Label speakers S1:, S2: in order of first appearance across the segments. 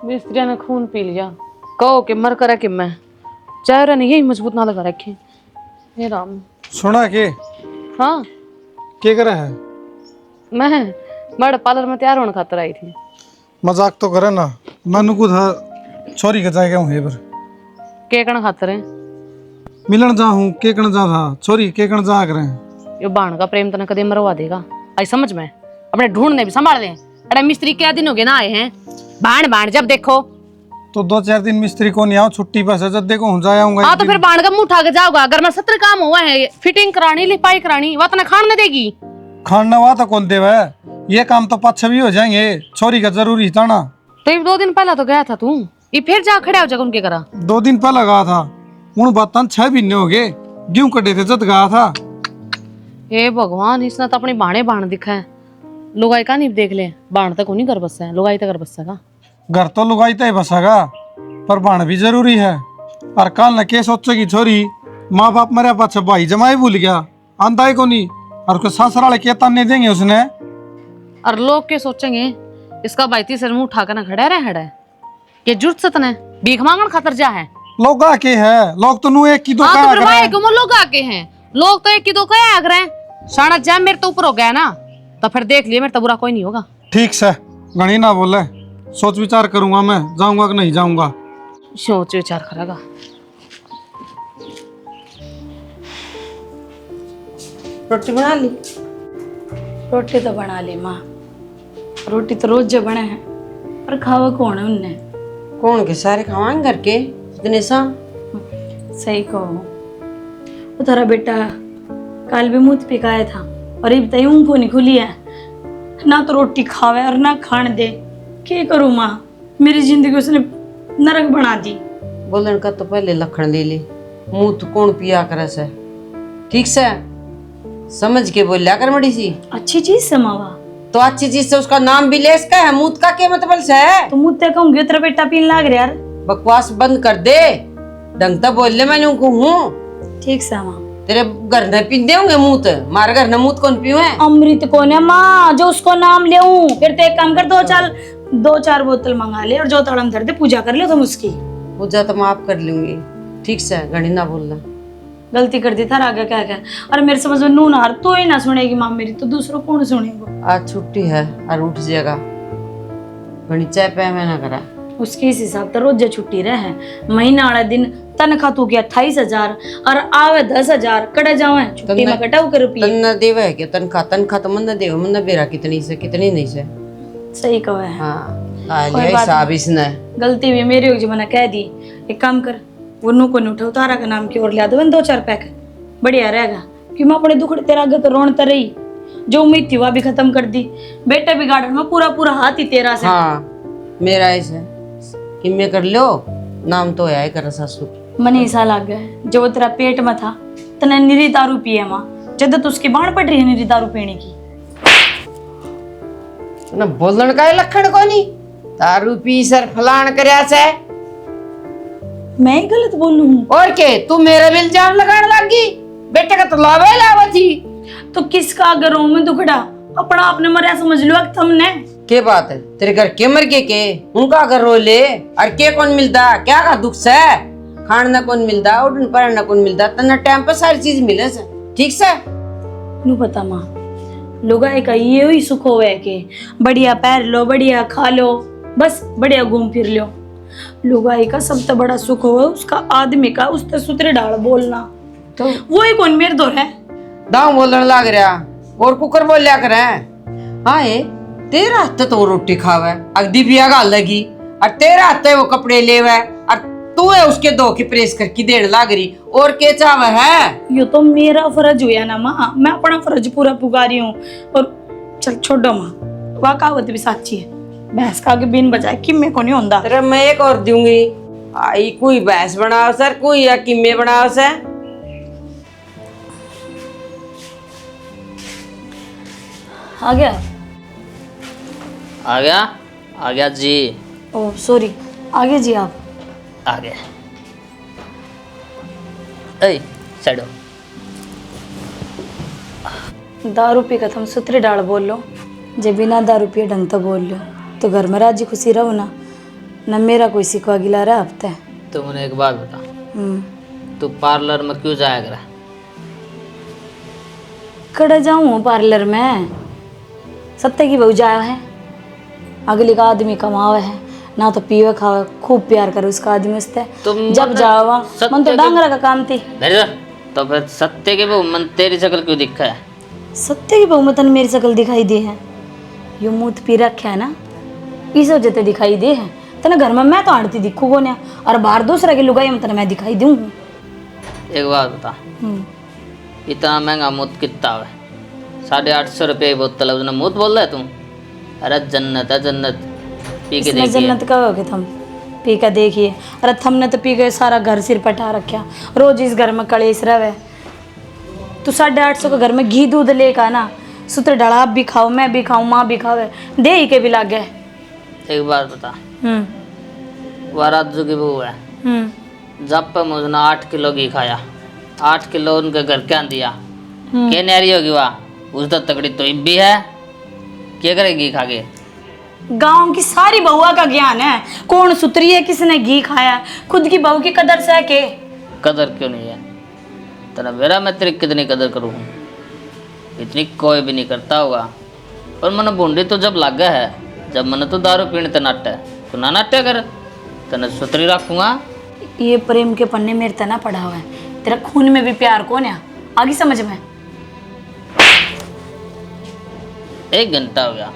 S1: मिस्त्री ने खून पी लिया, कहो कि मर कर कि मैं चेहरा नहीं यही मजबूत ना लगा रखे। हे राम।
S2: सुना के
S1: हाँ
S2: क्या करे है?
S1: मैं बड़े पार्लर में तैयार होने खातर आई थी।
S2: मजाक तो करे ना, मन को था छोरी के जाएगा हूँ पर
S1: के कण खातर है
S2: मिलन जा हूँ के कण जा था छोरी के कण जा करे
S1: यो बाण का प्रेम तने कदे मरवा देगा आई समझ में। अपने ढूंढने भी संभाल ले। अरे मिस्त्री क्या दिन हो गए ना आए हैं, बाण बाण जब देखो
S2: तो 2-4 दिन मिस्त्री को नहीं आओ छुट्टी पर से जब देखो हूँ जाऊंगा।
S1: हाँ तो फिर बाण का मुंह उठा के जाओगा। अगर मैं 70 काम हुआ है, फिटिंग करानी लिपाई करानी वह तना खान न देगी।
S2: खाना हुआ तो कौन देवा है, ये काम तो पाछे भी हो जाएंगे, छोरी का जरूरी था ना।
S1: तो ये 2 दिन पहला तो गया था तू, ये फिर जा खड़ा हो जाएगा उनके करा।
S2: 2 दिन पहले गया था, उन बातन 6 महीने हो गए गेहूं कटे थे जब गया था।
S1: हे भगवान, इसने तो अपनी बाणे बाण दिखा है। लुगाई का नहीं देख ले, बाण तक नहीं कर बसा है, लुगाई तक कर बसेगा।
S2: घर तो लुगाई तो बसागा पर बाण भी जरूरी है। और कल न के सोचेगी छोरी माँ बाप मरे पाछे भाई जमाई भूल गया आंदा ही को नहीं, और कोई ससुराल के ताने देंगे उसने।
S1: और लोग के सोचेंगे इसका भाई तीसरे मुंह उठा कर ना खड़ा रहे है कि जुर्त सतन है भीख मांगन खातर जा है।
S2: लोग आके है, लोग तो नु एक की दो
S1: हाँ,
S2: का
S1: तो फिर भाई क्यों लोग आके हैं, लोग तो एक की दो का आग रहे हैं। शाना जैम मेरे तो ऊपर हो गया ना, तो फिर देख लिए मेरे तो बुरा कोई नहीं होगा।
S2: ठीक से गणी ना बोले, सोच विचार करूंगा मैं जाऊंगा कि नहीं जाऊंगा।
S1: सोच विचार करेगा।
S3: रोटी बना ली?
S4: रोटी तो बना ली माँ, रोटी तो रोज जो बने हैं, पर खावा कौन है उनने?
S3: कौन के सारे खावांगे घर के इतने सा।
S4: सही कहो, वो थारा बेटा कल भी मुँह पिकाया था और ये बताइए उनको नहीं खुली है, ना तो रोटी खावे और ना खाने दे। क्या करूँ माँ, मेरी जिंदगी उसने नरक बना दी।
S3: बोलन का तो पहले लखन ले ले, मुंह तो कौन पिया करे से। ठीक से समझ के बोलिया कर मड़ी सी।
S4: अच्छी चीज समावा
S3: तो अच्छी चीज से उसका नाम भी ले इसका है, मुंह का क्या मतलब से है?
S4: तो मुँह ते कहूँगी तेरा बेटा पीन लाग रहा यार।
S3: बकवास बंद कर दे, ढंग तक बोल ले। मैं उनको हूँ
S4: ठीक से माँ,
S3: तेरे घर ने पीते होंगे मुँह, मारे घर ने मुँह कौन पियो है?
S4: अमृत कौन है माँ जो उसको नाम ले? फिर तो एक काम कर, 2-4 बोतल मंगा ले और जो तड़म धर दे, पूजा कर ले तुम उसकी।
S3: पूजा तो माफ कर लूंगी। ठीक से घड़ी ना बोलना।
S4: गलती कर दी था आगे क्या क्या। और मेरे समझ में नून हार तो ही ना सुनेगी माँ मेरी, तो दूसरों कौन सुनेगा?
S3: आज छुट्टी है और उठ जाएगा, घड़ी चाय पे मैं ना करा।
S4: उसके इस हिसाब से रोज छुट्टी रहे, महीना वाला दिन तनखा तू की 28,000 और आवे 10,000 कड़े जावे छुट्टी में कटाऊ कर रुपये।
S3: तन्ना देवा है क्या तनखा तो मन देवा, मन बेरा कितनी से कितनी नहीं से।
S4: सही कहा है।
S3: हाँ हिसाब इसने
S4: गलती भी मेरी होगी, मैंने कह दी। एक काम कर, वो नु को नहीं उठाओ, तारा का नाम की ओर लिया दो 2-4 पैक, बढ़िया रहेगा। कि मैं अपने दुखड़े तेरा आगे तो रोन रही, जो उम्मीद थी वह भी खत्म कर दी। बेटा भी गार्डन में पूरा हाथ ही तेरा से।
S3: हाँ मेरा ऐसे कि मैं कर लो, नाम तो है कर ससुर।
S4: मने ऐसा लग गया है जो तेरा पेट में था तने निरी दारू पिए माँ, जब तो उसकी बाण पड़ रही है निरी दारू पीने की।
S3: ना बोलन का लखन को नहीं, दारू पी सर फलान करया से।
S4: मैं ही गलत बोलूं?
S3: और के तू मेरे भी इल्जाम लगाने लगी? बेटे का तो लावे लावा थी।
S4: तो किसका अगर रो में दुखड़ा, अपना आपने मरिया समझ लो तुमने।
S3: के बात है तेरे घर के मर के उनका घर रो ले, और के कौन मिलता क्या का दुख से? खान ना कौन मिलता, उठन पर ना कौन मिलता, तना टाइम पर सारी चीज मिले से। ठीक से
S4: नू पता माँ, लोगा का ये ही सुख होवे के बढ़िया पैर लो, बढ़िया खा लो, बस बढ़िया घूम फिर लो। लुगाई का सबसे बड़ा सुख हो उसका आदमी का उस सुतरे डाल बोलना, तो वो ही कौन मेरे दौर है
S3: दाऊ बोलने लग रहा और कुकर बोल लिया करे। हाँ ये तेरा हाथ तो रोटी खावे अगदी बिया गाल लगी, और तेरा हाथ वो कपड़े लेवे, और तू है उसके दो की प्रेस करके देने लग रही। और के चाव है?
S4: यो तो मेरा फर्ज हुआ ना माँ, मैं अपना फर्ज पूरा पुगा रही हूँ। और चल छोड़ो माँ, वह कहावत भी सच्ची है, भैंस का आगे बिन बजाए किम्मे को नहीं होता।
S3: तेरा मैं एक और दूंगी, आई कोई भैंस बनाओ सर, कोई या किम्मे बनाओ सर।
S4: आ गया
S5: आ गया जी।
S4: ओ सॉरी, आगे जी आप
S5: आ गया। ए चलो,
S4: दारू पी का तुम सुतरे डाल बोल लो, जब बिना दारू पिए ढंग तो बोल लो, तो घर में राजी खुशी रहो ना। न मेरा कोई सिखवा गिला रहा हफ्ते।
S5: तो मुझे एक बात बता,
S4: हम्म,
S5: तू पार्लर में क्यों जाया करा?
S4: कड़ा जाऊँ पार्लर में? सत्य की बहू जाया है, अगली का आदमी कमावे है ना, तो पीवे खावे, खूब प्यार करे उसका आदमी उससे।
S5: तुम
S4: जब जावा मन तो डांगरा का काम थी।
S5: नहीं तो फिर सत्य के वो मन तेरी शक्ल क्यों दिखा है?
S4: सत्य की बहू में तन मेरी शकल दिखाई दे है, यो मुँह पी रखा है ना, इस वजह से दिखाई दे है। तना घर में मैं तो आड़ती दिखू को, और बाहर दूसरा की लुगाई में तना मैं दिखाई दूँ।
S5: एक बात बता, इतना महंगा मूत कितना है? 850 रुपये की बोतल है, उसने मूत बोल रहा है तू? अरे जन्नत है जन्नत, पी के
S4: इसमें
S5: देखिए।
S4: जन्नत का हो गए तुम, पी के देखिए। अरे हमने तो पी के सारा घर सिर पटा रखा, रोज इस घर में कलेश रहे। तू 850 के घर में घी दूध लेकर आना, सूत्र डला भी खाओ, मैं भी खाऊं, माँ भी खावे, दे ही के भी लाग गए।
S5: एक बात बता, वो राजू की बहू है, जब पे मुझे 8 किलो घी खाया, 8 किलो उनके घर क्या दिया, क्या नारी होगी वहाँ? उस तो तगड़ी तो भी है, क्या करेगी खा के?
S4: गांव की सारी बहुआ का ज्ञान है, कौन सुतरी है, किसने घी खाया है, खुद की बहू की कदर से के।
S5: कदर क्यों नहीं है तेरा? मेरा मैं तेरी कितनी कदर करूँ? इतनी कोई भी नहीं करता होगा, पर मन बूंदी तो जब लग गया है, जब मन तो दारू पीने ते नाटे, तो ना नाटे कर, तेने सुतरी रखूँगा।
S4: ये प्रेम के पन्ने मेरे तना पड़ा हुआ है, तेरा खून में भी प्यार कौन है, आगे समझ में।
S5: 1 घंटा हो गया,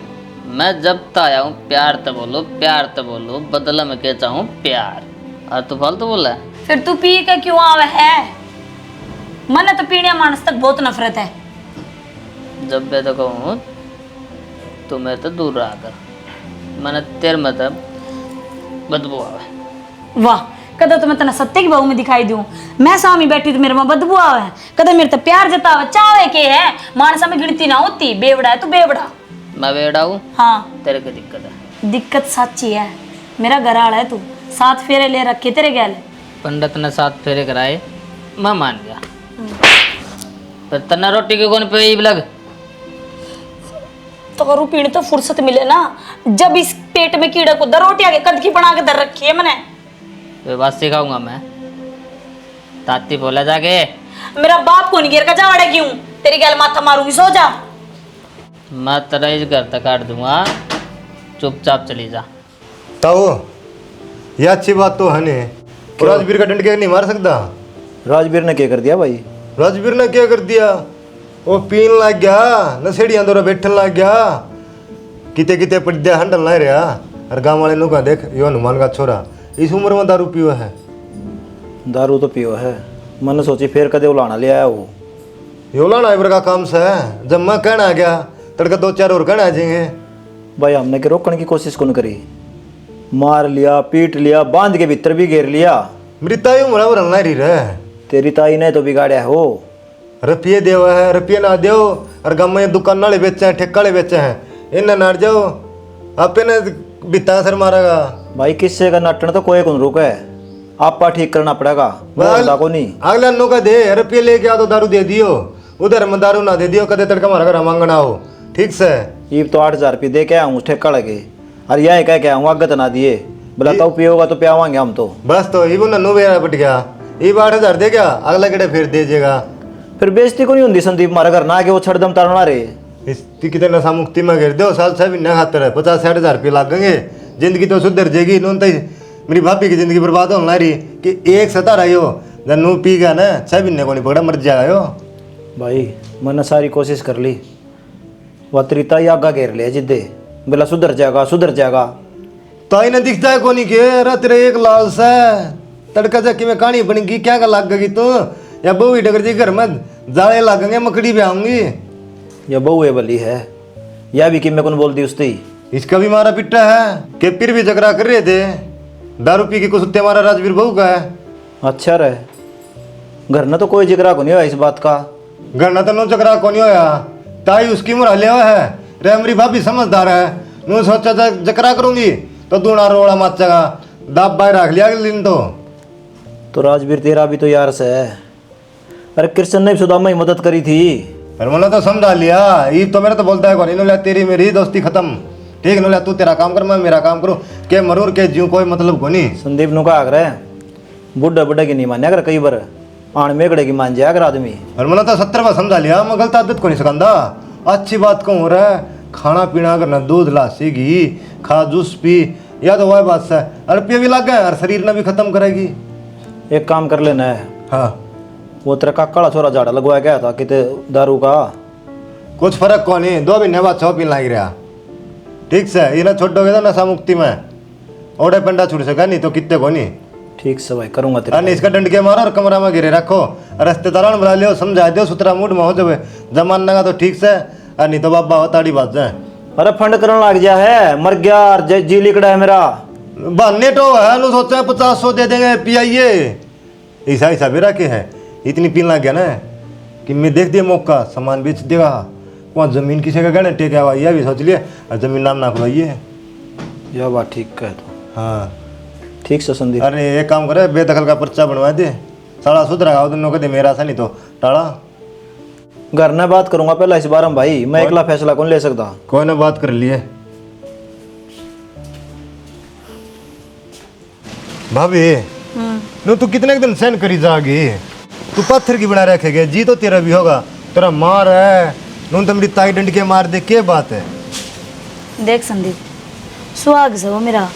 S5: मैं जब तक आया हूँ प्यार तो बोलो, प्यार तो बोलो, बदला में क्या चाहूँ प्यार, और तू फालतू बोला है।
S4: फिर तू पी के क्यों आवे है? मन तो पीने मानस तक बहुत नफरत है।
S5: जब मैं तो कहूँ तो मैं तो दूर रहा कर, मैंने तेरे मतलब बदबू आवे।
S4: वाह, कदा तो मैं तना सत्य की बहू में दिखाई दूं, मैं सामी बैठी तो मेरे में बदबू आवे, कदा मेरे तो प्यार जतावे, चावे के है, मानसा में गिनती ना होती, बेवड़ा है तू बेवड़ा।
S5: मैं बेड़ा हूँ?
S4: हाँ,
S5: तेरे को दिक्कत है?
S4: दिक्कत सच्ची है, मेरा घराड़ा है तू, 7 फेरे ले रखे तेरे गैल।
S5: पंडित ने 7 फेरे कराए, मैं मान गया, पर तना रोटी की कौन पे लग?
S4: तो रू पीने तो फुर्सत मिले ना, जब इस पेट में कीड़ा को दर रोटी आगे कद की बना के दर रखी है मैंने।
S5: वे बात सिखाऊंगा मैं, ताती बोला जाके।
S4: मेरा बाप को नहीं गिर का जावड़ा क्यों, तेरी गैल माथा मारूंगी, सो जा।
S5: मैं तेरा इस घर तक काट दूंगा, चुपचाप चली जा।
S6: ताऊ, ये अच्छी बात तो है नहीं, राजवीर का डंड के नहीं मार सकता।
S7: राजवीर ने क्या कर दिया भाई?
S6: राजवीर ने क्या कर दिया? वो पीन लग गया, नशेड़ियां दौरा बैठन लग गया, किते किते पड़िया हंडल नहीं रहा। और गाँव वाले लोग देख, यो हनुमान का छोरा इस उम्र में दारू पियो है।
S7: दारू तो पियो है, मैंने सोची फिर कदे उलाना ले आया वो।
S6: यो लाना इबर का काम से है, जब मैं कहना आ गया तड़का 2-4 और कहना आ जाएंगे।
S7: भाई हमने के रोकने की कोशिश कौन करी, मार लिया, पीट लिया, बांध के भीतर भी घेर लिया।
S6: मेरी ताई उम्र और नहीं रही रहे।
S7: तेरी ताई ने तो बिगाड़ा हो।
S6: रुपये देव है, रुपये ना दो, और गाँव में दुकान वाले बेचे हैं, ठेका वाले बेचे हैं, इन्हें नाट जाओ, आपे ने बिता सर मारेगा।
S7: भाई किससे का नटन तो कोई कौन रुका है, आपा ठीक करना पड़ेगा, बोलता को नहीं।
S6: अगला नो का दे, रुपये लेके आ तो दारू दे दियो, उधर में दारू ना दे दियो, कदे तड़का मारा घर मांगना हो, ठीक से।
S7: ये तो 8,000 रुपये दे के आऊँ ठेका लगे, और यह कह के आऊँ आगत ना दिए, बोला तो पियोगा तो पियावांगे हम तो।
S6: बस तो ये नन्नू बेरा पट गया, ये 8,000 दे गया, अगला केड़े फिर दे देगा।
S7: फिर बेइज्जती को नहीं होती संदीप मारा घर ना के वो छड़दम तारना रे।
S6: इसकी कितने नशा मुक्ति में गिर दो, साल 6 महीने खातर 50-60 रुपये लगेंगे, जिंदगी तो सुधर जाएगी। नून तो मेरी भाभी की जिंदगी बर्बाद होने रही कि एक सता रही हो, जब नू पी गया ना 6 महीने को नहीं पकड़ा, मर जाएगा।
S7: भाई मैंने सारी कोशिश कर ली, वह तरीता ही आगा घेर लिया जिद्दे, बोला सुधर जाएगा सुधर जाएगा।
S6: ताई ने दिखता है को नहीं के अरे तेरे एक लाल सा तड़का चक्की में कहानी बनेगी, क्या का लग गई तू, या बहू डगर जी घर में जाले लगेंगे, मकड़ी भी आऊंगी।
S7: यह बहू है बली है, यह भी कि मैं कौन बोल दी उसती।
S6: इसका भी मारा पिट्टा है कि फिर भी झगड़ा कर रहे थे, दारू पी के कुछ उत्ते मारा राजवीर बहू का है।
S7: अच्छा रहे, घर में तो कोई जिक्र को नहीं हुआ इस बात का।
S6: घर ना तो नो झगड़ा को नहीं होया, ताई उसकी मुरा ले है रे, मेरी भाभी समझदार है, नू सोचा था जकरा करूंगी तो दूना रोड़ा माचेगा, दाब बाहर रख लिया अगले दिन तो
S7: राजवीर तेरा भी तो यार से है, अरे कृष्ण ने भी सुदामा ही मदद करी थी।
S6: पर मैंने तो समझा लिया, ये तो मेरा तो बोलता है कौन, इन्होंने तेरी मेरी दोस्ती खत्म, ठीक न तू तेरा काम कर मैं मेरा काम करूँ के मरूर के जीव कोई मतलब को नहीं।
S7: संदीप नु का आग्रह बुढ़ा बुढ़ा की नहीं मान्या कर कई बार आण मेघड़े की मान जाया कर आदमी।
S6: और मैंने तो 70 बार समझा लिया मैं गलत आदत को नहीं सिखांदा। अच्छी बात कहूँ रहा खाना पीना करना दूध लासी घी खा जूस पी या तो वह बात है और पिया भी लग गया और शरीर ने भी खत्म करेगी।
S7: एक काम कर लेना है,
S6: हाँ
S7: वो तेरा का काला छोरा झाड़ा लगवाया गया था किते दारू का।
S6: कुछ फर्क को नहीं 2 महीने बाद 6 पीन लग रहा। ठीक से ये ना छोड़ोगे तो नशा मुक्ति में ओडे पंडा छुड़ सका नहीं तो कितने को नहीं।
S7: ठीक से भाई करूंगा तेरे
S6: अरे इसका डंड के मारो और कमरा में गिरे रखो रिश्तेदार बुला लियो समझा दो सुतरा मूड में हो जावे जमाना का तो ठीक से और नहीं तो बाबा हो ताड़ी बात जाए।
S7: अरे फंड करने लग गया है मर गया और जी लिकड़ा है मेरा
S6: बहाने तो है नु सोचा 50-100 दे देंगे पियाइए ऐसा ऐसा भी रखे है इतनी पीन लग गया ना कि मैं देख दिया मौका सामान बेच देगा वहाँ जमीन किसी का गहने टेका हुआ यह भी सोच लिया और जमीन नाम ना खुलाइए।
S7: यह बात ठीक कह तो।
S6: हाँ
S7: ठीक से संदीप।
S6: अरे एक काम करे बेदखल का पर्चा बनवा दे सारा सुधरा दोनों को दे मेरा सा नहीं तो टाड़ा।
S7: घर में बात करूंगा पहला इस बार हम भाई मैं अकेला फैसला कौन ले सकता।
S6: कोई ना बात कर लिए भाभी नो तू कितने दिन सहन करी जागी तू पत्थर की बना रखेगे जी तो तेरा भी होगा तेरा मार है नून तो मेरी ताई डंड के मार दे क्या बात है।
S4: देख संदीप सुहाग से वो मेरा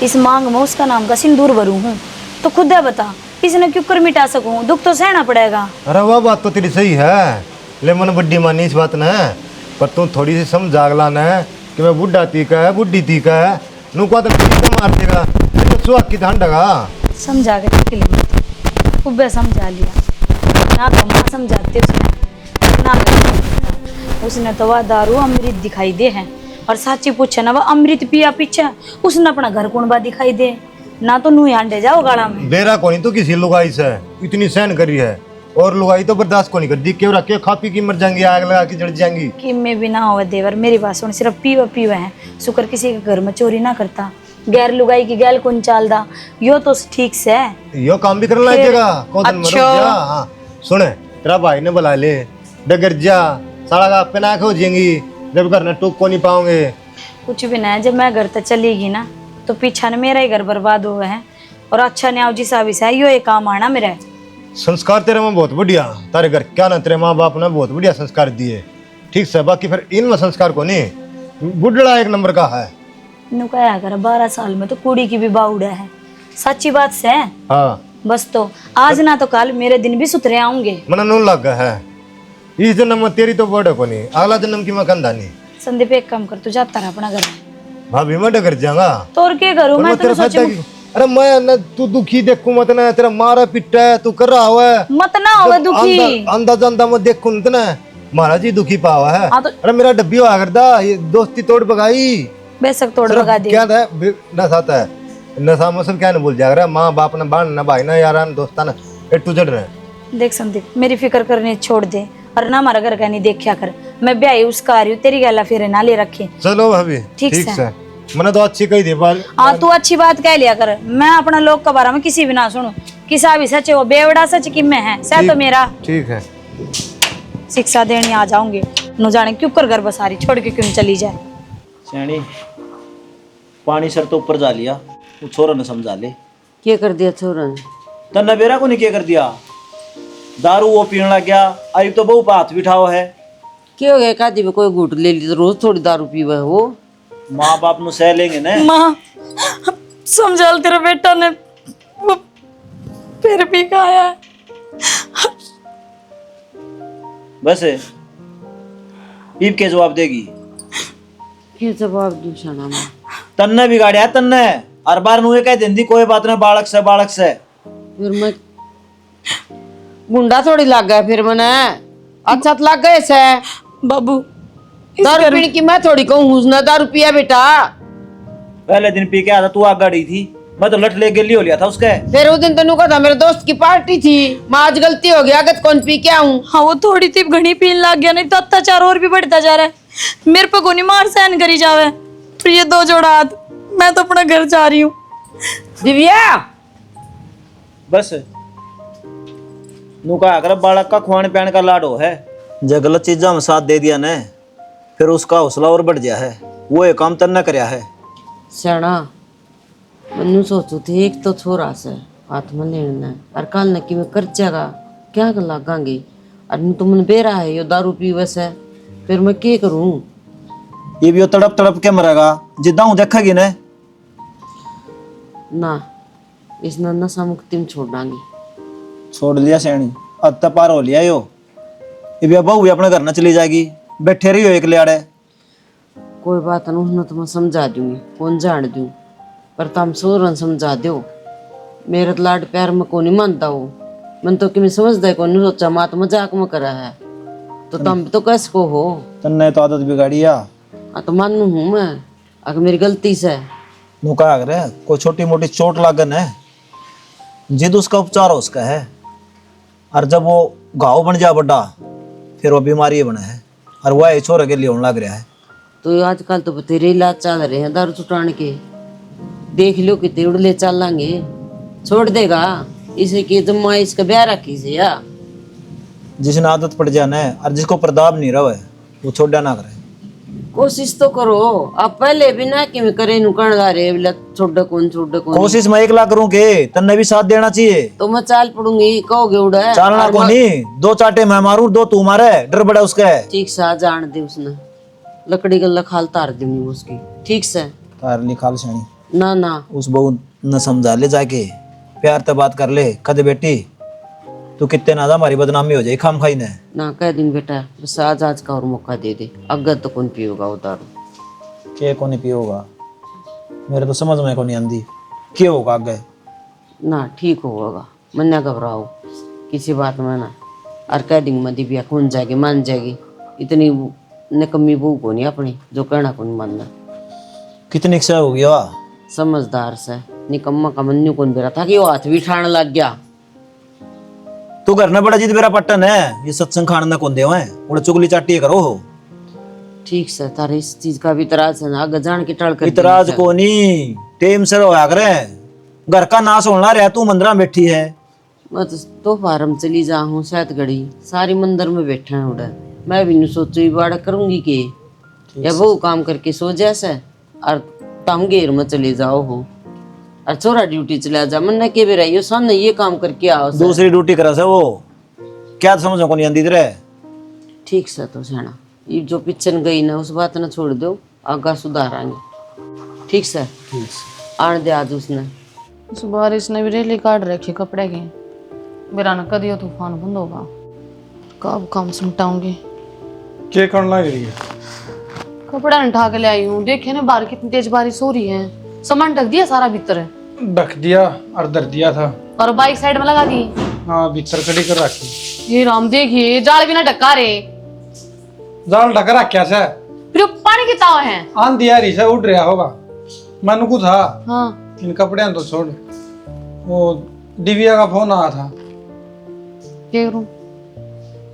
S4: इस मांग में उसका नाम का सिंदूर भरू हूँ तो खुद है बता इसने क्यों कर मिटा सकूं दुख तो सहना पड़ेगा।
S6: अरे वह बात तो तेरी सही है ले मन बड्डी मानी इस बात ने पर तू थोड़ी सी समझ जागला न कि मैं बुढ़ा तीका है बुढ़ी तीका है नू को तो मार देगा तो सुहाग की धान डगा
S4: समझा के के लिए खूब समझा लिया ना तो माँ समझाते उसने ना उसने तो वह दारू अमृत दिखाई दे है और साची पूछे ना वह अमृत पिया पीछे उसने अपना घर कुणबा दिखाई दे ना तो नू अंडे जाओ गाड़ा में
S6: बेरा को नहीं तो किसी लुगाई से इतनी सहन करी है और लुगाई तो बर्दाश्त को नहीं कर दी क्यों रखे खा पी की मर जाएंगी आग लगा के जड़ जाएंगी
S4: कि मैं भी ना हो देवर मेरी बात सुन सिर्फ पीवा है शुक्र किसी के घर में चोरी ना करता गैर लुगाई की गैल कौन चालदा यो तो ठीक से है
S6: यो काम भी करने लगेगा कौन मरो जा। हाँ सुने तेरा भाई ने बुला ले डगर जा साला का पे नाक हो जाएंगी जब घर में टूक को नहीं पाओगे
S4: कुछ भी ना है जब मैं घर तक चलेगी ना तो पीछा ने मेरा ही घर बर्बाद हुआ है और अच्छा न्याव जी सा है यो एक काम आना मेरा
S6: संस्कार तेरे में बहुत बढ़िया तारे घर क्या ना तेरे माँ बाप ने बहुत बढ़िया संस्कार दिए ठीक से बाकी फिर इनमें संस्कार को नहीं बुढ़ड़ा एक नंबर का है
S4: नु क्या कर 12 साल में तो कुड़ी की भी बाउड़ा है सच्ची बात से है।
S6: हाँ
S4: बस तो आज ना तो कल मेरे दिन भी सुधरे आऊंगे
S6: मना नून लग गया है इस जन्म में तेरी तो बड़े को नहीं अगला जन्म की मैं कंधा नहीं।
S4: संदीप एक काम कर तू जाता रहा अपना घर
S6: भाभी मैं डगर जाऊंगा
S4: तो और क्या करूं मैं तो सोचूं
S6: अरे मैं न तू दुखी देखूं मत ना तेरा मारा पिटा है तू कर रहा हुआ है
S4: मत ना होवे दुखी
S6: अंदाजा अंदा मत देखूं ना महाराज जी दुखी पावा है।
S4: हाँ तो
S6: अरे मेरा डब्बी हुआ करदा ये दोस्ती तोड़ बगाई
S4: बेशक तोड़ बगा दे
S6: क्या था नशा था नशा में सब क्या नहीं भूल जाएगा माँ बाप ना बाण ना भाई ना यार दोस्ता ना ए टू जड़ रहे।
S4: देख संदीप मेरी फिक्र करने छोड़ दे और ना हमारा घर का नहीं देखा कर मैं ब्याह उसका आ रही हूँ तेरी गला फिर ना ले रखे
S6: चलो भाभी
S4: ठीक से
S6: मैंने तो अच्छी कही थी बाल
S4: हाँ तू अच्छी बात कह लिया कर मैं अपना लोग के बारे में किसी भी ना सुनू किसा भी सच है वो बेवड़ा सच कि मैं है सह तो मेरा
S6: ठीक है
S4: शिक्षा देने आ जाऊंगे न जाने क्यों कर घर बसारी छोड़ के क्यों चली जाए
S7: सैनी पानी सर तो ऊपर जा लिया वो छोरा ने समझा ले
S3: क्या कर दिया छोरा ने
S7: तन्ना बेरा को नहीं क्या कर दिया दारू वो पीने लग गया अभी तो बहु हाथ बिठाओ है
S3: क्या हो गया कादी में कोई घूट ले ली तो रोज थोड़ी दारू पीवा वो
S7: माँ बाप नु सह लेंगे ना।
S4: माँ समझा तेरा बेटा ने वो फिर भी खाया
S7: बस ईब के जवाब देगी
S3: क्या जवाब दूं शाना मां
S7: तन्ने बिगाड़िया है तन्ने हर बार नु ये कह देंदी कोई बात ना बालक से
S3: फिर मैं गुंडा थोड़ी लग गया फिर मैंने अच्छा तो लग गए से
S4: बाबू
S3: दारू पीने की मैं थोड़ी कहूँ उसने दारू पिया बेटा
S7: पहले दिन पी के आया था तू आग गाड़ी थी मैं तो लट ले गेली हो लिया था उसके
S3: फिर उस दिन तेनू कहा था मेरे दोस्त की पार्टी थी मैं आज गलती हो गया अगत कौन पी के आऊं।
S4: हाँ वो थोड़ी सी घनी पीन लग गया नहीं तो अत्याचार और भी बढ़ता जा रहा है मेरे पे कोनी मार सहन करी जावे फिर ये 2 जोड़ा हाथ मैं तो अपना घर जा रही हूँ।
S3: दिव्या
S7: बस नु कहा कर बालक का खुआन पैन का लाडो है जब गलत चीजा में साथ दे दिया न फिर उसका हौसला और बढ़ गया है। वो एक काम तन्ना करया है।
S3: स्याणा मनु सोचू थे एक तो छोरा से हाथ में लेना और कल न कि मैं कर जागा क्या कर लगांगे और तुमने बेरा है यो दारू पीवे से फिर मैं क्या करूं।
S7: ये भी वो तड़प तड़प के मरेगा जिद्दा हूँ देखेगी ने।
S3: ना इस नशा मुक्ति में छोड़ डांगी।
S7: छोड़ लिया सैनी, अब तक पार हो लिया यो। ये भी बहू भी अपने घर न चली जाएगी, बैठे रही हो एक लियाड़े।
S3: कोई बात नहीं तो मैं समझा दूंगी, कौन जान दूं, पर तुम सोरन समझा दो। मेरा तो लाड प्यार में कौन नहीं मानता हो, मन तो कि मैं समझदा कौन नहीं, सोचा माँ तो मजाक में करा है तो तुम भी तो कैसे को हो।
S7: तन्ने तो आदत बिगाड़ी या।
S3: हाँ तो मानू हूँ मैं, अगर मेरी गलती से
S7: नु कहा करे कोई छोटी मोटी चोट लागन है, जिद उसका उपचार उसका है। और जब वो घाव बन जा बड़ा फिर वो बीमारी बना है और वह छोरे के लिए होने लग रहा है।
S3: तो आजकल तो बतेरे इलाज चल रहे हैं दारू छुटाने के, देख लो कितने उड़ले चलेंगे, छोड़ देगा इसे की जम्मा इसका ब्याह रखी से या।
S7: जिसने आदत पड़ जाना है और जिसको प्रताप नहीं रहा है वो छोड़ा ना करे।
S3: कोशिश तो करो, आप पहले भी ना कि मैं करे नुकड़ ला रहे छोड़ कौन
S7: कोशिश मैं 1 लाख करूं के तन्ने भी साथ देना चाहिए।
S3: तो मैं चाल पड़ूंगी कहोगे उड़ा
S7: चालना को नहीं, 2 चाटे मैं मारूं 2 तू मारे, डर बड़ा उसका है।
S3: ठीक सा जान दे उसने लकड़ी गल्ला खाल तार दूंगी उसकी ठीक से।
S7: तार निकाल सैनी
S3: ना ना
S7: उस बहू न समझा ले जाके, प्यार से बात कर ले, कद बेटी तू कितने ना हमारी बदनामी हो जाए खाम खाई ने।
S3: ना कह दिन बेटा बस आज का और मौका दे दे, अगर तो कौन पिएगा वो दारू।
S7: के को नहीं पियोगा, मेरे तो समझ में को नहीं आंदी क्या होगा आगे।
S3: ना ठीक होगा, मन ना घबराओ किसी बात में ना, और कह दिन मदी बिया कौन जाएगी मान जाएगी, इतनी निकम्मी बहू को नहीं अपनी जो कहना कौन मानना।
S7: कितनी क्षय हो गया
S3: समझदार से निकम्मा का मन्नू कौन बेरा था कि वो हाथ भी ठाण लग गया।
S7: तू घर न बड़ा जिद मेरा पट्टन है, ये सत्संग खान न कौन दे उड़ा चुगली चाटी करो हो।
S3: ठीक से तारे इस चीज का भी इतराज है ना, आगे जान के टल कर
S7: इतराज को नहीं, टेम से रोया करे, घर का नाश होना रहा तू मंदिर में बैठी है।
S3: मैं तो फार्म चली जाऊँ शायद घड़ी सारी मंदिर में बैठा है उड़ा, मैं भी नहीं सोचू बाड़ा करूंगी के या वो काम करके सो जैसे और तुम घेर में चले जाओ हो और छोरा ड्यूटी चला जा, मन के भी रही सन ये काम करके आओ से।
S7: दूसरी ड्यूटी करा से वो क्या समझो को नहीं आंदी तेरे।
S3: ठीक से तो सेना ये जो पिछन गई ना उस बात ना छोड़ दो, आगा सुधारांगे। ठीक से आने दे आज उसने।
S1: उस बारिश ने भी रेली काट रखी कपड़े की, मेरा न कदी तूफान बंद होगा, कब काम सिमटाऊंगी।
S2: क्या करने लग रही है?
S1: कपड़ा नहीं उठा के ले आई हूँ, देखे ना बाहर कितनी तेज बारिश हो रही है, सामान ढक दिया सारा भीतर
S2: ढक दिया और धर दिया था
S1: और बाइक साइड में लगा दी।
S2: हाँ भीतर खड़ी कर रखी।
S1: ये राम देखिए जाल भी ना ढका रे,
S2: जाल ढक रखा से
S1: फिर वो पानी की ताव है।
S2: आंधी आ रही से उड़ रहा होगा, मन को था
S1: हाँ
S2: इन कपड़े तो छोड़। वो दिव्या का फोन आया था,
S1: क्या करूं,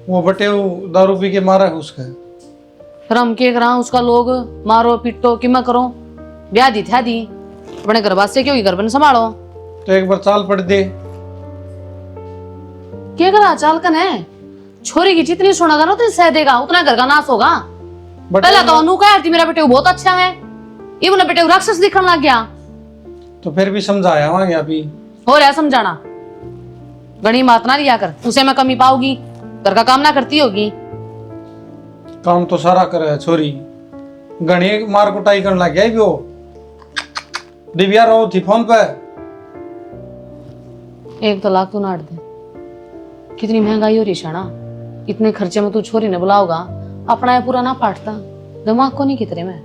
S2: वो बटे दारू पी के मारा है उसका।
S1: फिर हम क्या करा, उसका लोग मारो पीटो कि मैं करो, ब्याह दी था दी अपने घर वास्ते क्यों घर बन संभालो।
S2: तो एक बार चाल पड़ दे।
S1: क्या करा चाल कन है, छोरी की जितनी सुनेगा ना तो सह देगा उतना घर का नाश होगा। पहले तो अनु कहा थी मेरा बेटे बहुत अच्छा है, ये बोला बेटे राक्षस दिखने लग गया।
S2: तो फिर भी समझाया वहां अभी
S1: हो रहा है समझाना, गणी बात ना लिया कर, उसे मैं कमी पाऊंगी, घर का काम ना करती होगी।
S2: काम तो सारा करे छोरी, घनी मार कुटाई करने लग गया भी वो। दिव्या रो थी फोन पे।
S1: 1 लाख तो नाट दे, कितनी महंगाई हो रही शाना, इतने खर्चे में तू छोरी ने बुलाओगा, अपना ये पूरा ना पाटता, दिमाग को नहीं कितने में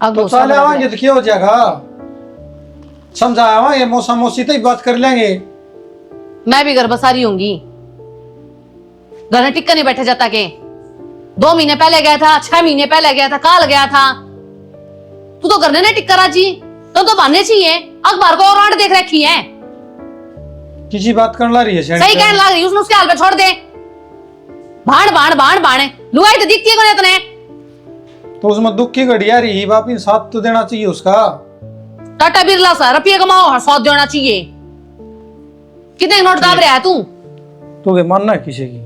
S2: तो चले आवांगे तो क्या हो जाएगा, समझाया ये मौसा मौसी तो बात कर लेंगे।
S1: मैं भी घर बसारी होंगी, घर में टिक्का नहीं बैठे जाता के 2 महीने पहले गया था, 6 महीने पहले गया था, काल गया था, तू तो करने ने टिक्का राजी तो बनने चाहिए। अखबार को और आड़ देख रखी है,
S2: किसी बात करने ला रही है
S1: सही कहने लग रही, उसने उसके हाल पे छोड़ दे। भाड़ भाड़ भाड़ भाड़े लुगाई तो दिखती है कोने इतने,
S2: तो उसमें दुख की घड़ी आ रही, वापिस साथ तो देना चाहिए उसका।
S1: टाटा बिरला सा रुपये कमाओ 100 देना चाहिए, कितने नोट दाब रहा है तू।
S2: तो मानना है किसी की,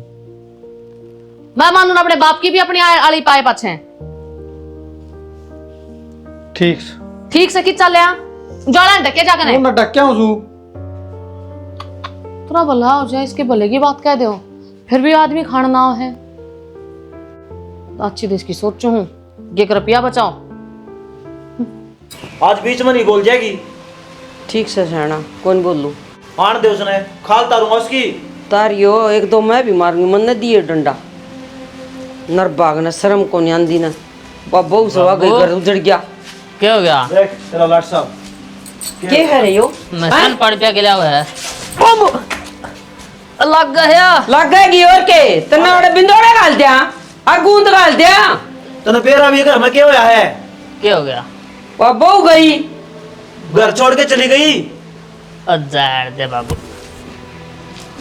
S1: मैं मानू अपने बाप की भी अपनी आली पाए पाछे।
S2: ठीक
S1: ठीक से खिंचा लिया जाड़ा ढके जाकर
S2: वो न डक्या हूँ सू
S1: थोड़ा भला हो जाए, इसके भले की बात कह दो, फिर भी आदमी खाना ना हो है। तो अच्छी देश की सोचो हूँ, ये रुपया बचाओ।
S7: आज बीच में नहीं बोल जाएगी।
S3: ठीक से सहना कौन बोलूं
S7: आन दे उसने खाल तारूंगा उसकी।
S3: तारियो एक दो मैं भी मारूंगी, मन ने दिए डंडा नरबाग न शर्म को नहीं आंदी न बहु सवा गई घर उजड़ गया।
S5: क्या हो गया?
S7: देख तेरा लाट साहब
S3: के है रे यो
S5: मसान पड़ पे गिला हुआ है। लग गया।
S3: लग गएगी और के तना बड़े बिंदोड़े गाल दिया और गूंद गाल दिया।
S7: तने पेरा भी घर में क्या होया है?
S5: क्या हो गया?
S3: वह बहु गई
S7: घर छोड़ के चली गई।
S5: अजार दे बाबू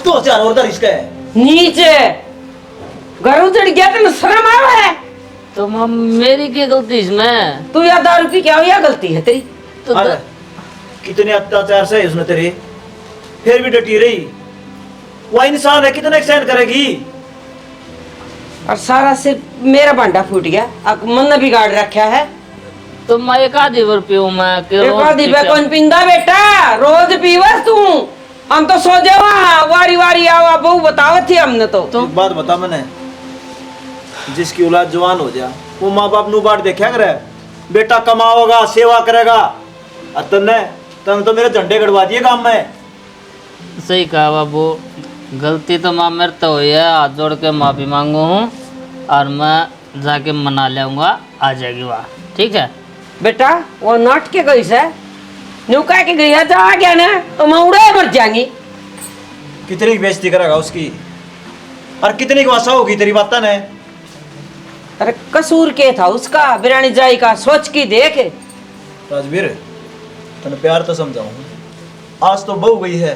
S7: 2000 और रिश्क है।
S3: नीचे घर उजड़ गया तेन शर्म आवा है?
S5: तो मेरी क्या गलती इसमें?
S3: तू या दारू पी क्या हो या गलती है तेरी?
S5: तो
S7: अरे कितने अत्याचार से उसने तेरे, फिर भी डटी रही। वह इंसान है, कितना सहन करेगी?
S3: और सारा सिर मेरा भांडा फूट गया, अब मन ने बिगाड़ रखा है।
S5: तो मैं एक आधी बार पीऊं मैं कि
S3: एक
S5: रोज
S3: आधी
S5: पी
S3: पे
S5: क्या?
S3: कौन पिंदा बेटा, रोज पीवस तू। हम तो सो जावा वारी वारी आवा बहु बताओ थी हमने तो।
S7: एक बात बता मैंने, जिसकी औलाद जवान हो जा वो माँ बाप नु बाट देखा करे, बेटा कमाओगा सेवा करेगा। और तन्ने तो मेरे झंडे गड़वा दिए काम में।
S5: सही कहा बाबू, गलती तो माँ मेरे तो हुई है, हाथ जोड़ के माफी मांगू हूँ और मैं जाके मना लेऊंगा, आ जाएगी वहाँ। ठीक है
S3: बेटा वो नाट के गई से न्यू कह के गई है, जा आ गया ना तो मैं उड़े मर जाएंगी।
S7: कितनी की बेइज्जती करेगा उसकी, और कितनी की वसा होगी तेरी बात ने।
S3: अरे कसूर के था उसका बिरानी जाई का, सोच की देख।
S7: राजवीर तने प्यार तो समझाऊं, आज तो बहू गई है,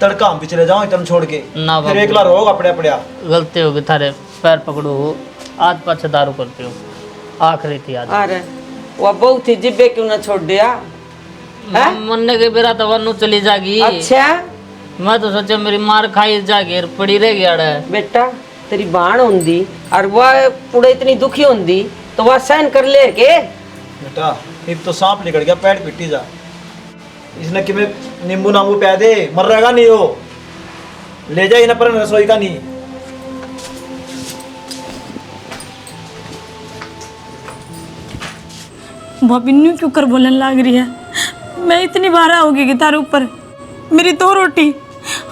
S7: तड़का हम भी चले जाओ तुम छोड़ के,
S5: ना
S7: फिर
S5: बाबू।
S7: एकला रहोगा पड़े पड़िया।
S5: गलती होगी थारे पैर पकड़ू, आज पाछे दारू करती हूँ, आखिरी थी आज।
S3: अरे वो बहुत ही जिब्बे क्यों ना छोड़ दिया है?
S5: मरने के बेरा तो वनु चली जागी।
S3: अच्छा
S5: मैं तो सोचा मेरी मार खाई जागी पड़ी रह गया है।
S3: बेटा तेरी बाण होंदी और वह पूरे इतनी दुखी होंदी तो वह सहन कर ले के।
S7: बेटा अब तो सांप निकल गया, पैर पिटी जा। इसने कि मैं नींबू नांबू पै दे, मर रहेगा नहीं हो, ले जा इन्हें पर रसोई का नहीं।
S4: भाभी क्यों कर बोलने लग रही है? मैं इतनी बार आओगी कि तारे ऊपर मेरी 2 रोटी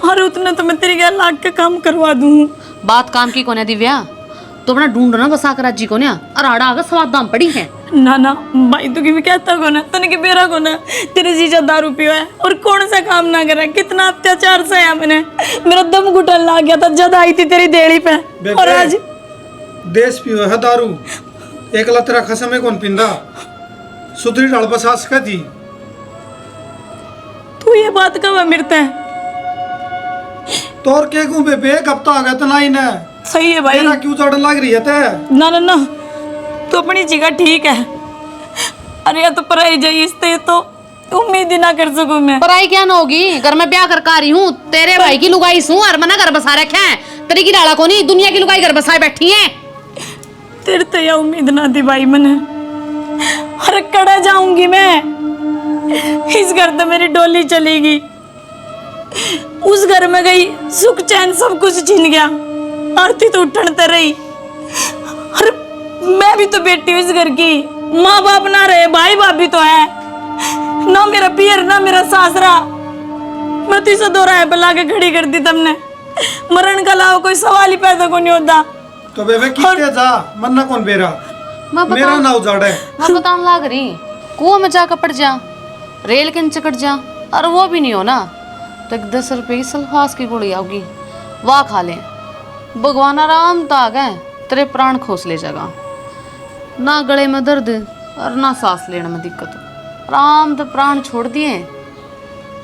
S4: और उतना तो मैं तेरी क्या लाख का काम करवा दूँ।
S1: बात काम की कोने दिव्या, तो अपना ढूंढो ना बसा कर जी को ना, और आड़ा आगे स्वाद दाम पड़ी है।
S4: ना ना भाई तू भी कहता को ना, तने के बेरा को ना तेरे जीजा दारू पियो है और कौन सा काम ना करे, कितना अत्याचार सहा मैंने, मेरा दम घुटन लग गया था जब आई थी तेरी देड़ी पे। और आज
S2: देश पियो है दारू, एकला तेरा खसम है कौन पिंदा, सुधरी डाल बसास का दी।
S4: तू ये बात कब मिलता है?
S2: तोर के गु बे एक हफ्ता आ गया तो नहीं ना,
S4: सही है भाई।
S2: तेरा क्यों चढ़ लग रही है ते?
S4: ना ना ना तू अपनी जगह ठीक है। अरे या तो पराई जाइए इससे तो उम्मीद ही ना कर सकूं मैं।
S1: पराई क्या ना होगी, घर में ब्याह कर आ रही हूँ, तेरे भाई की लुगाई सू और मना घर बसा रखा है, तेरी की डाला को नहीं, दुनिया की लुगाई घर बसाए बैठी है।
S4: तेरे तो यह उम्मीद ना थी भाई मैंने। अरे कड़ा जाऊंगी मैं, इस घर तो मेरी डोली चलेगी, उस घर में गई सुख चैन सब कुछ छीन गया, आरती तो उठनते रही। अरे मैं भी तो बेटी हूँ इस घर की, माँ बाप ना रहे, भाई भाभी तो है ना, मेरा पियर ना मेरा सासरा। मैं तो इसे 2 राय बुला के खड़ी कर दी तुमने, मरण का लाओ कोई सवाल ही पैदा को नहीं होता।
S2: तो बेबे कितने जा मन्ना कौन बेरा, मेरा ना उजाड़े।
S1: मैं बताने लाग रही, कुआं में जाकर पड़ जा, रेल के नीचे कट जा, और वो भी नहीं हो ना तो 10 रुपए की सल्फास की गोली आओगी, वाह खा ले, भगवान आराम ताग है, तेरे प्राण खोस ले जाएगा, ना गले में दर्द और ना सांस लेने में दिक्कत हो, आराम तो प्राण छोड़ दिए,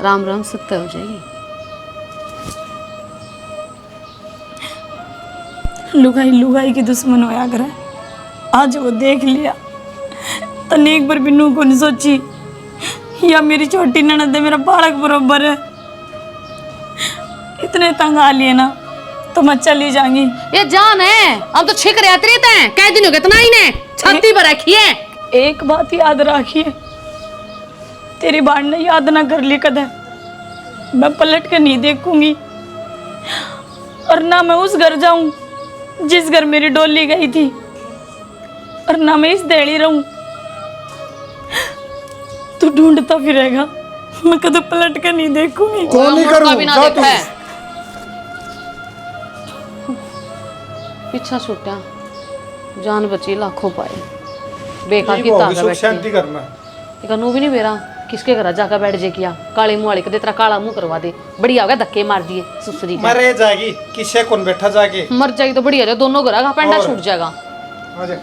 S1: राम राम सत्य हो जाएगी।
S4: लुगाई लुगाई की दुश्मन होया करे, आज वो देख लिया तने एक बार भी नू को नहीं सोची, या मेरी छोटी ननद है मेरा बालक बरोबर है, इतने तंग आ लिए ना तो मैं चली जाऊंगी।
S1: ये जान है, हम तो छिक रहे तेरे ते कई दिन हो गए तना ही ने छाती पर रखी है।
S4: एक बात याद रखिए, तेरी बाण ने याद ना कर ली कदे, मैं पलट के नहीं देखूंगी और ना मैं उस घर जाऊं जिस घर मेरी डोली गई थी, और ना मैं इस देड़ी रहूं। तू ढूंढता फिरेगा, मैं कदे पलट के नहीं देखूंगी।
S2: कौन नहीं
S1: मुड़का
S2: करूं
S1: भी ना
S2: जा
S1: देखा
S2: तू।
S1: है। पीछा छूटा, जान बची लाखों पाए, बेकार
S2: ये
S1: की
S2: वो
S1: ताकत
S2: सुख
S1: बैठी
S2: शांति करना।
S1: इकनू भी नहीं मेरा किसके घर जाकर बैठ जे किया, काली मुँह वाली कदे तेरा काला मुंह करवा दे, बढ़िया होगा धक्के मार दिए सुसरी का।
S2: मरे जाएगी किसे कौन बैठा जाके।
S1: मर जाएगी तो बढ़िया, दोनों घर का पेंडा
S2: और?
S1: छूट जाएगा।
S2: आ जा